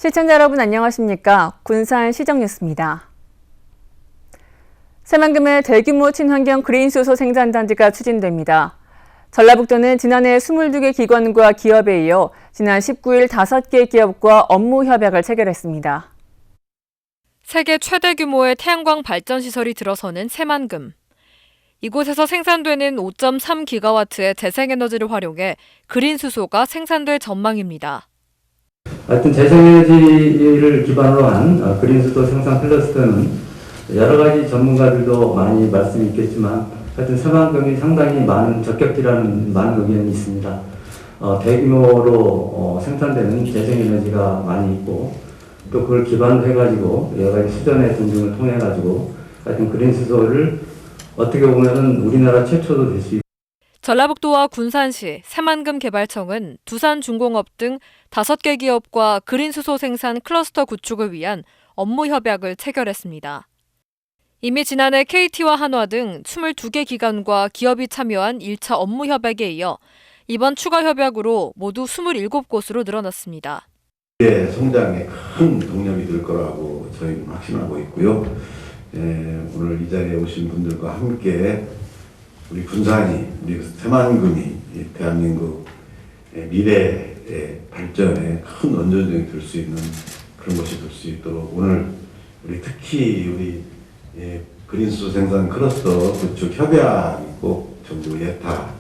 시청자 여러분 안녕하십니까? 군산 시정뉴스입니다. 새만금의 대규모 친환경 그린수소 생산단지가 추진됩니다. 전라북도는 지난해 22개 기관과 기업에 이어 지난 19일 5개 기업과 업무 협약을 체결했습니다. 세계 최대 규모의 태양광 발전 시설이 들어서는 새만금. 이곳에서 생산되는 5.3기가와트의 재생에너지를 활용해 그린수소가 생산될 전망입니다. 하여튼 재생에너지를 기반으로 한 그린수소 생산 클러스터는 여러 가지 전문가들도 많이 말씀이 있겠지만 하여튼 새만금이 상당히 많은 적격지라는 많은 의견이 있습니다. 대규모로 생산되는 재생에너지가 많이 있고 또 그걸 기반으로 해가지고 여러 가지 수전의 등등을 통해가지고 하여튼 그린수소를 어떻게 보면은 우리나라 최초도 될 수 있고 전라북도와 군산시, 새만금 개발청은 두산중공업 등 5개 기업과 그린수소 생산 클러스터 구축을 위한 업무 협약을 체결했습니다. 이미 지난해 KT와 한화 등 22개 기관과 기업이 참여한 1차 업무 협약에 이어 이번 추가 협약으로 모두 27곳으로 늘어났습니다. 성장에 큰 동력이 될 거라고 저희는 확신하고 있고요. 오늘 이 자리에 오신 분들과 함께 우리 군산이, 우리 새만금이 대한민국 미래의 발전에 큰 원전력이 될 수 있는 그런 것이 될 수 있도록 오늘 우리 특히 우리 그린수소 생산 클러스터 구축 협약이 꼭 정부 예타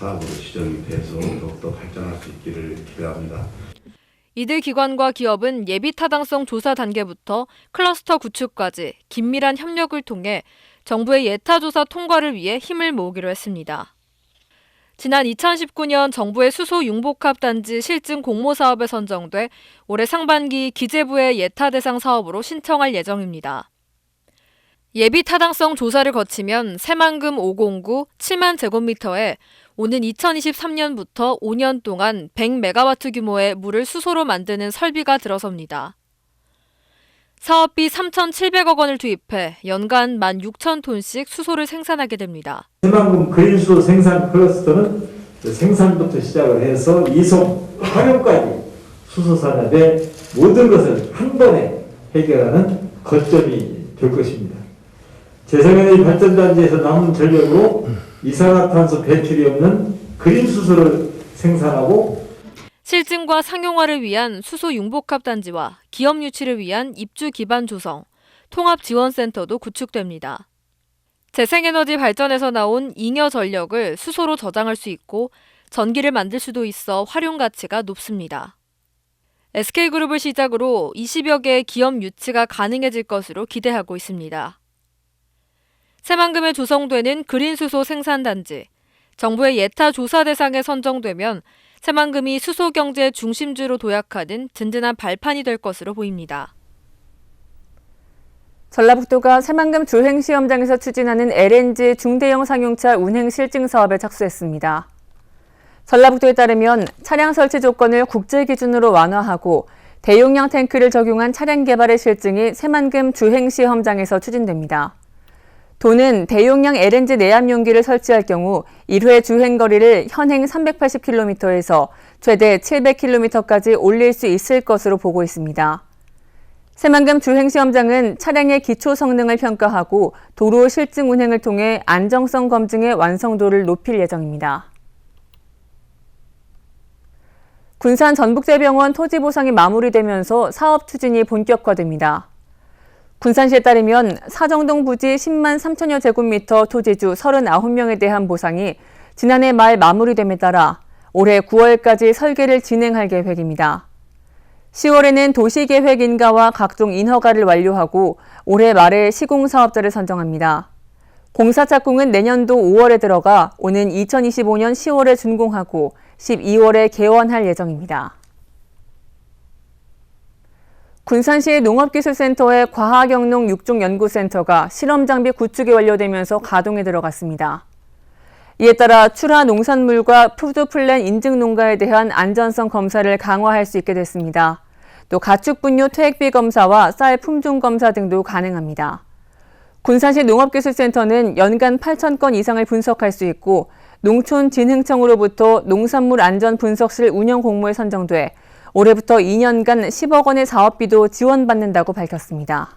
사업으로 지정이 돼서 더욱더 발전할 수 있기를 기대합니다. 이들 기관과 기업은 예비 타당성 조사 단계부터 클러스터 구축까지 긴밀한 협력을 통해 정부의 예타 조사 통과를 위해 힘을 모으기로 했습니다. 지난 2019년 정부의 수소 융복합 단지 실증 공모 사업에 선정돼 올해 상반기 기재부의 예타 대상 사업으로 신청할 예정입니다. 예비 타당성 조사를 거치면 새만금 509 7만 제곱미터에 오는 2023년부터 5년 동안 100메가와트 규모의 물을 수소로 만드는 설비가 들어섭니다. 사업비 3,700억 원을 투입해 연간 16,000톤씩 수소를 생산하게 됩니다. 새만금 그린수소 생산 클러스터는 생산부터 시작을 해서 이송, 활용까지 수소 산업의 모든 것을 한 번에 해결하는 거점이 될 것입니다. 재생에너지 발전단지에서 남은 전력으로 이산화탄소 배출이 없는 그린수소를 생산하고 실증과 상용화를 위한 수소 융복합 단지와 기업 유치를 위한 입주 기반 조성, 통합 지원센터도 구축됩니다. 재생에너지 발전에서 나온 잉여 전력을 수소로 저장할 수 있고 전기를 만들 수도 있어 활용 가치가 높습니다. SK그룹을 시작으로 20여 개의 기업 유치가 가능해질 것으로 기대하고 있습니다. 새만금에 조성되는 그린수소 생산단지, 정부의 예타 조사 대상에 선정되면 새만금이 수소 경제 중심주로 도약하는 든든한 발판이 될 것으로 보입니다. 전라북도가 새만금 주행시험장에서 추진하는 LNG 중대형 상용차 운행 실증 사업에 착수했습니다. 전라북도에 따르면 차량 설치 조건을 국제 기준으로 완화하고 대용량 탱크를 적용한 차량 개발의 실증이 새만금 주행시험장에서 추진됩니다. 도는 대용량 LNG 내압 용기를 설치할 경우 1회 주행거리를 현행 380km에서 최대 700km까지 올릴 수 있을 것으로 보고 있습니다. 새만금 주행시험장은 차량의 기초 성능을 평가하고 도로 실증 운행을 통해 안정성 검증의 완성도를 높일 예정입니다. 군산 전북대병원 토지 보상이 마무리되면서 사업 추진이 본격화됩니다. 군산시에 따르면 사정동 부지 10만 3천여 제곱미터 토지주 39명에 대한 보상이 지난해 말 마무리됨에 따라 올해 9월까지 설계를 진행할 계획입니다. 10월에는 도시계획 인가와 각종 인허가를 완료하고 올해 말에 시공사업자를 선정합니다. 공사 착공은 내년도 5월에 들어가 오는 2025년 10월에 준공하고 12월에 개원할 예정입니다. 군산시 농업기술센터의 과학영농 6종 연구센터가 실험장비 구축이 완료되면서 가동에 들어갔습니다. 이에 따라 출하 농산물과 푸드플랜 인증 농가에 대한 안전성 검사를 강화할 수 있게 됐습니다. 또 가축 분뇨 퇴액비 검사와 쌀 품종 검사 등도 가능합니다. 군산시 농업기술센터는 연간 8,000건 이상을 분석할 수 있고 농촌진흥청으로부터 농산물 안전 분석실 운영 공모에 선정돼 올해부터 2년간 10억 원의 사업비도 지원받는다고 밝혔습니다.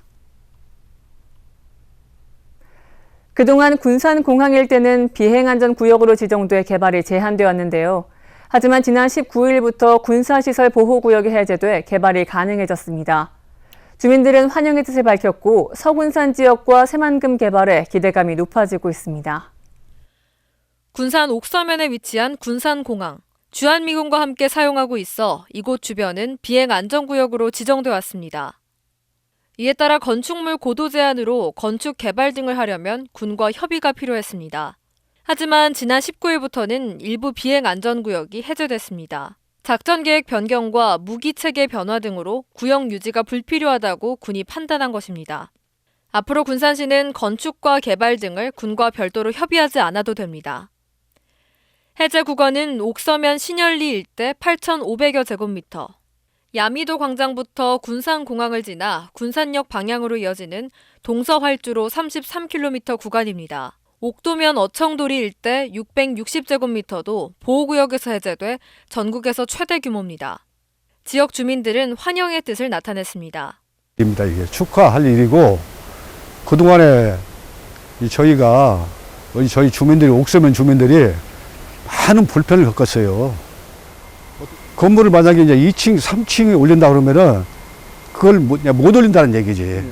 그동안 군산공항 일대는 비행안전구역으로 지정돼 개발이 제한되었는데요. 하지만 지난 19일부터 군사시설 보호구역이 해제돼 개발이 가능해졌습니다. 주민들은 환영의 뜻을 밝혔고 서군산 지역과 새만금 개발에 기대감이 높아지고 있습니다. 군산 옥서면에 위치한 군산공항. 주한미군과 함께 사용하고 있어 이곳 주변은 비행안전구역으로 지정돼 왔습니다. 이에 따라 건축물 고도 제한으로 건축 개발 등을 하려면 군과 협의가 필요했습니다. 하지만 지난 19일부터는 일부 비행안전구역이 해제됐습니다. 작전계획 변경과 무기체계 변화 등으로 구역 유지가 불필요하다고 군이 판단한 것입니다. 앞으로 군산시는 건축과 개발 등을 군과 별도로 협의하지 않아도 됩니다. 해제 구간은 옥서면 신열리 일대 8,500여 제곱미터, 야미도 광장부터 군산공항을 지나 군산역 방향으로 이어지는 동서활주로 33km 구간입니다. 옥도면 어청도리 일대 660제곱미터도 보호구역에서 해제돼 전국에서 최대 규모입니다. 지역 주민들은 환영의 뜻을 나타냈습니다. 이게 축하할 일이고 그동안에 저희가 저희 주민들이 옥서면 주민들이 많은 불편을 겪었어요. 건물을 만약에 이제 2층, 3층에 올린다 그러면은 그걸 못 올린다는 얘기지.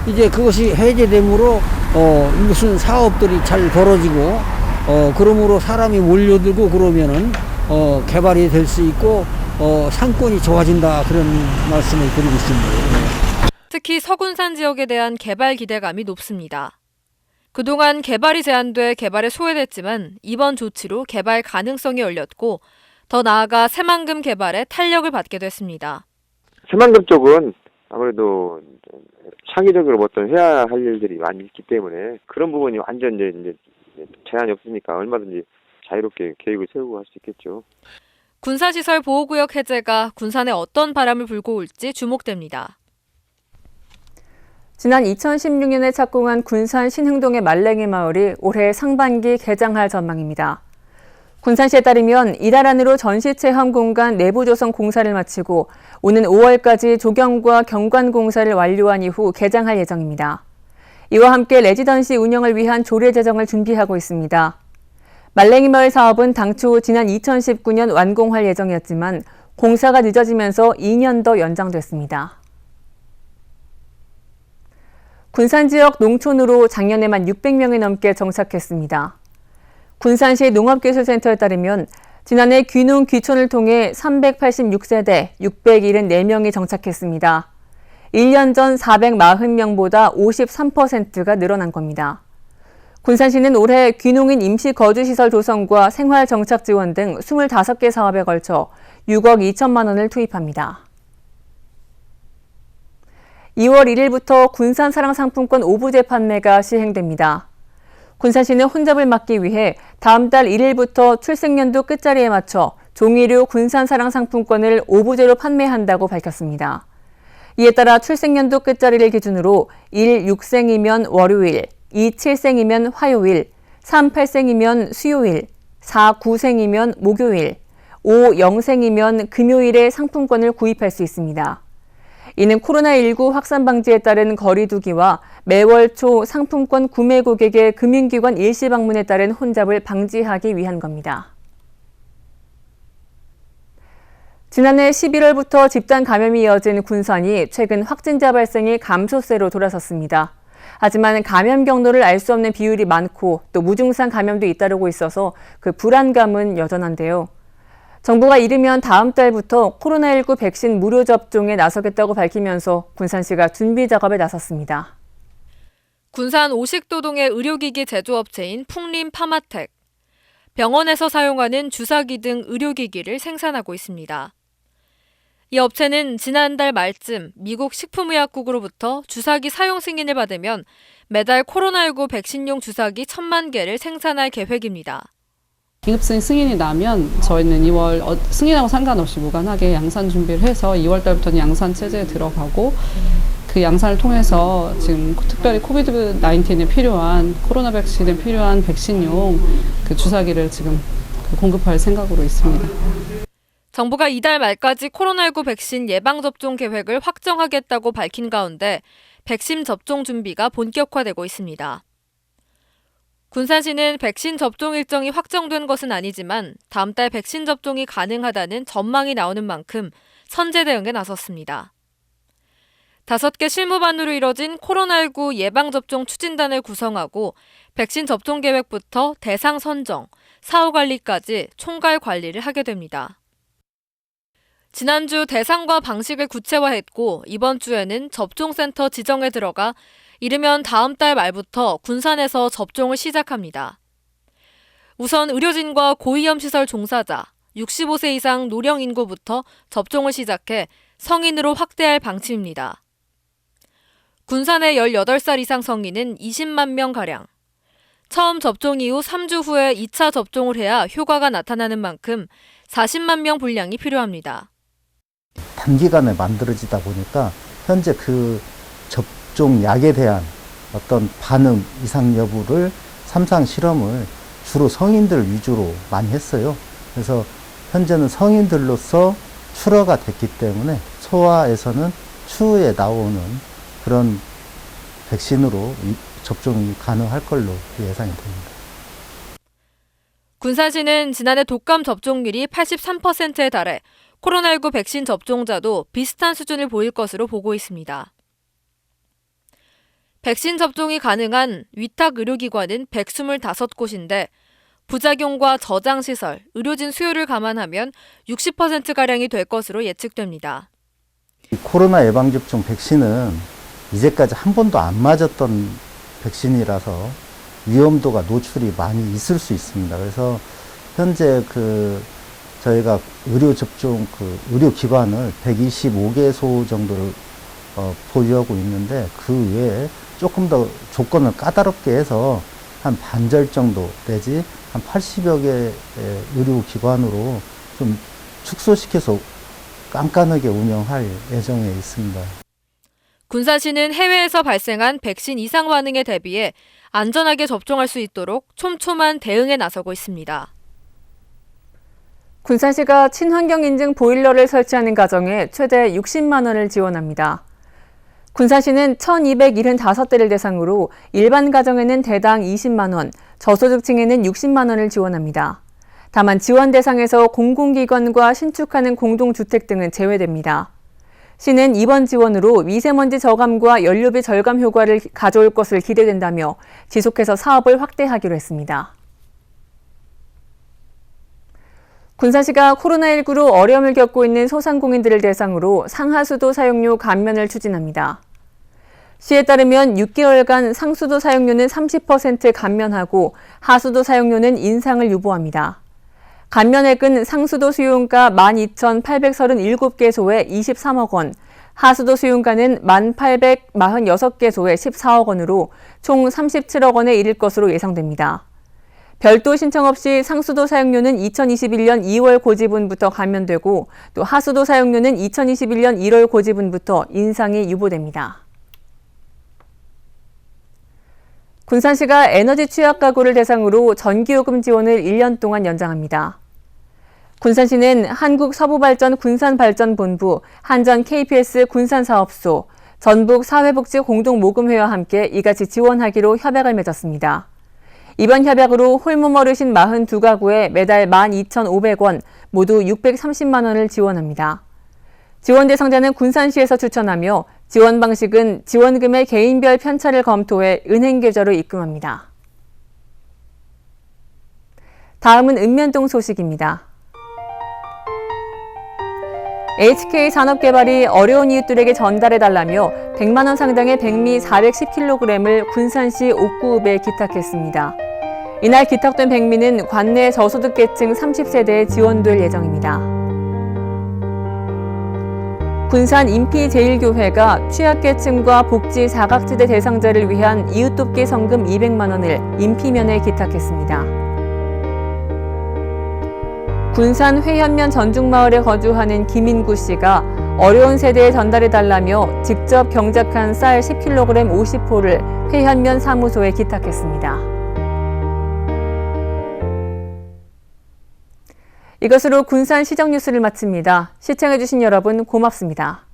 이제 그것이 해제됨으로 무슨 사업들이 잘 벌어지고 그러므로 사람이 몰려들고 그러면은 개발이 될 수 있고 상권이 좋아진다 그런 말씀을 드리고 있습니다. 특히 서군산 지역에 대한 개발 기대감이 높습니다. 그동안 개발이 제한돼 개발에 소외됐지만 이번 조치로 개발 가능성이 열렸고 더 나아가 새만금 개발에 탄력을 받게 됐습니다. 새만금 쪽은 아무래도 창의적으로 어떤 해야 할 일들이 많이 있기 때문에 그런 부분이 완전 이제 제한이 없으니까 얼마든지 자유롭게 계획을 세우고 할 수 있겠죠. 군사시설 보호구역 해제가 군산에 어떤 바람을 불고 올지 주목됩니다. 지난 2016년에 착공한 군산 신흥동의 말랭이 마을이 올해 상반기 개장할 전망입니다. 군산시에 따르면 이달 안으로 전시체험 공간 내부 조성 공사를 마치고 오는 5월까지 조경과 경관 공사를 완료한 이후 개장할 예정입니다. 이와 함께 레지던시 운영을 위한 조례 제정을 준비하고 있습니다. 말랭이 마을 사업은 당초 지난 2019년 완공할 예정이었지만 공사가 늦어지면서 2년 더 연장됐습니다. 군산 지역 농촌으로 작년에만 600명이 넘게 정착했습니다. 군산시 농업기술센터에 따르면 지난해 귀농 귀촌을 통해 386세대 674명이 정착했습니다. 1년 전 440명보다 53%가 늘어난 겁니다. 군산시는 올해 귀농인 임시거주시설 조성과 생활정착 지원 등 25개 사업에 걸쳐 6억 2천만 원을 투입합니다. 2월 1일부터 군산 사랑 상품권 오부제 판매가 시행됩니다. 군산시는 혼잡을 막기 위해 다음 달 1일부터 출생연도 끝자리에 맞춰 종이류 군산 사랑 상품권을 오부제로 판매한다고 밝혔습니다. 이에 따라 출생연도 끝자리를 기준으로 1. 6생이면 월요일, 2. 7생이면 화요일, 3. 8생이면 수요일, 4. 9생이면 목요일, 5. 0생이면 금요일에 상품권을 구입할 수 있습니다. 이는 코로나19 확산 방지에 따른 거리 두기와 매월 초 상품권 구매 고객의 금융기관 일시 방문에 따른 혼잡을 방지하기 위한 겁니다. 지난해 11월부터 집단 감염이 이어진 군산이 최근 확진자 발생이 감소세로 돌아섰습니다. 하지만 감염 경로를 알 수 없는 비율이 많고 또 무증상 감염도 잇따르고 있어서 그 불안감은 여전한데요. 정부가 이르면 다음 달부터 코로나19 백신 무료 접종에 나서겠다고 밝히면서 군산시가 준비 작업에 나섰습니다. 군산 오식도동의 의료기기 제조업체인 풍림 파마텍. 병원에서 사용하는 주사기 등 의료기기를 생산하고 있습니다. 이 업체는 지난달 말쯤 미국 식품의약국으로부터 주사기 사용 승인을 받으면 매달 코로나19 백신용 주사기 1,000만 개를 생산할 계획입니다. 긴급승인 승인이 나면 저희는 2월 승인하고 상관없이 무관하게 양산 준비를 해서 2월 달부터는 양산 체제에 들어가고 그 양산을 통해서 지금 특별히 코비드-19에 필요한 코로나 백신에 필요한 백신용 그 주사기를 지금 공급할 생각으로 있습니다. 정부가 이달 말까지 코로나19 백신 예방접종 계획을 확정하겠다고 밝힌 가운데 백신 접종 준비가 본격화되고 있습니다. 군산시는 백신 접종 일정이 확정된 것은 아니지만 다음 달 백신 접종이 가능하다는 전망이 나오는 만큼 선제 대응에 나섰습니다. 5개 실무반으로 이뤄진 코로나19 예방접종 추진단을 구성하고 백신 접종 계획부터 대상 선정, 사후 관리까지 총괄 관리를 하게 됩니다. 지난주 대상과 방식을 구체화했고 이번 주에는 접종센터 지정에 들어가 이르면 다음 달 말부터 군산에서 접종을 시작합니다. 우선 의료진과 고위험시설 종사자, 65세 이상 노령 인구부터 접종을 시작해 성인으로 확대할 방침입니다. 군산의 18살 이상 성인은 20만 명가량. 처음 접종 이후 3주 후에 2차 접종을 해야 효과가 나타나는 만큼 40만 명 분량이 필요합니다. 단기간에 만들어지다 보니까 현재 그 접종약에 대한 어떤 반응 이상 여부를 3상 실험을 주로 성인들 위주로 많이 했어요. 그래서 현재는 성인들로서 출하가 됐기 때문에 소아에서는 추후에 나오는 그런 백신으로 접종이 가능할 걸로 예상이 됩니다. 군산시는 지난해 독감 접종률이 83%에 달해 코로나19 백신 접종자도 비슷한 수준을 보일 것으로 보고 있습니다. 백신 접종이 가능한 위탁 의료기관은 125곳인데 부작용과 저장시설, 의료진 수요를 감안하면 60%가량이 될 것으로 예측됩니다. 코로나 예방접종 백신은 이제까지 한 번도 안 맞았던 백신이라서 위험도가 노출이 많이 있을 수 있습니다. 그래서 현재 저희가 의료기관을 125개소 정도를 보유하고 있는데 그 외에 조금 더 조건을 까다롭게 해서 한 반절 정도 내지 한 80여 개의 의료기관으로 좀 축소시켜서 깐깐하게 운영할 예정에 있습니다. 군산시는 해외에서 발생한 백신 이상 반응에 대비해 안전하게 접종할 수 있도록 촘촘한 대응에 나서고 있습니다. 군산시가 친환경 인증 보일러를 설치하는 가정에 최대 60만 원을 지원합니다. 군산시는 1,275대를 대상으로 일반 가정에는 대당 20만 원, 저소득층에는 60만 원을 지원합니다. 다만 지원 대상에서 공공기관과 신축하는 공동주택 등은 제외됩니다. 시는 이번 지원으로 미세먼지 저감과 연료비 절감 효과를 가져올 것을 기대된다며 지속해서 사업을 확대하기로 했습니다. 군산시가 코로나19로 어려움을 겪고 있는 소상공인들을 대상으로 상하수도 사용료 감면을 추진합니다. 시에 따르면 6개월간 상수도 사용료는 30% 감면하고 하수도 사용료는 인상을 유보합니다. 감면액은 상수도 수용가 12,837개소에 23억 원, 하수도 수용가는 1,846개소에 14억 원으로 총 37억 원에 이를 것으로 예상됩니다. 별도 신청 없이 상수도 사용료는 2021년 2월 고지분부터 감면되고 또 하수도 사용료는 2021년 1월 고지분부터 인상이 유보됩니다. 군산시가 에너지 취약 가구를 대상으로 전기요금 지원을 1년 동안 연장합니다. 군산시는 한국서부발전 군산발전본부, 한전 KPS 군산사업소, 전북 사회복지공동모금회와 함께 이같이 지원하기로 협약을 맺었습니다. 이번 협약으로 홀몸 어르신 42가구에 매달 12,500원, 모두 630만 원을 지원합니다. 지원 대상자는 군산시에서 추천하며 지원 방식은 지원금의 개인별 편차를 검토해 은행계좌로 입금합니다. 다음은 읍면동 소식입니다. HK산업개발이 어려운 이웃들에게 전달해달라며 100만 원 상당의 백미 410kg을 군산시 옥구읍에 기탁했습니다. 이날 기탁된 백미는 관내 저소득계층 30세대에 지원될 예정입니다. 군산 인피제일교회가 취약계층과 복지 사각지대 대상자를 위한 이웃돕기 성금 200만 원을 인피면에 기탁했습니다. 군산 회현면 전중마을에 거주하는 김인구 씨가 어려운 세대에 전달해달라며 직접 경작한 쌀 10kg 50포를 회현면 사무소에 기탁했습니다. 이것으로 군산 시정 뉴스를 마칩니다. 시청해주신 여러분 고맙습니다.